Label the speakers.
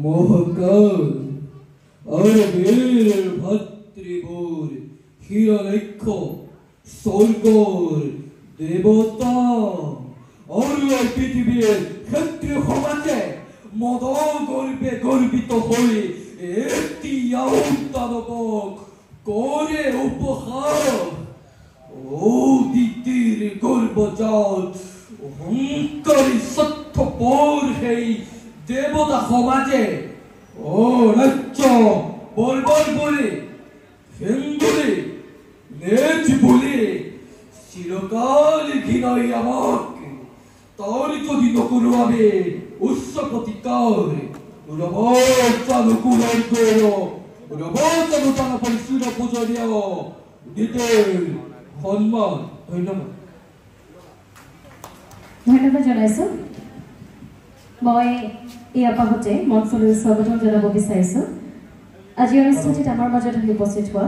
Speaker 1: মহাকাল আর বীর ভাতৃবর হিরণ্যক্ষ স্বর্গর দেবতা আর পৃথিবীর ক্ষত্রিয় সমাজে মদ গর্বে গর্বিত হয়ে একটি দানবক করে উপহার ও দিদির গর্বজাত অহংকারী সত্যপর সেই দেবতা সমাজে ও রাজ্য বর্বর বলে হিন্দুলে নেজ বলে চিরকাল ঘৃণাই আমাকে তার যদি নকুরভাবে উচ্চ প্রতিকার রবচানুকুলার রবচানুতানা পরিস্থিতি পূজনীয় দিতে সন্মান ধন্যবাদ
Speaker 2: ধন্যবাদ জনাইছো মই এই আপাহতে মঞ্চলৈ স্বাগতম জনাব বিচাৰিছো আজি অনুষ্ঠানটিত আমাৰ মাজত উপস্থিত হোৱা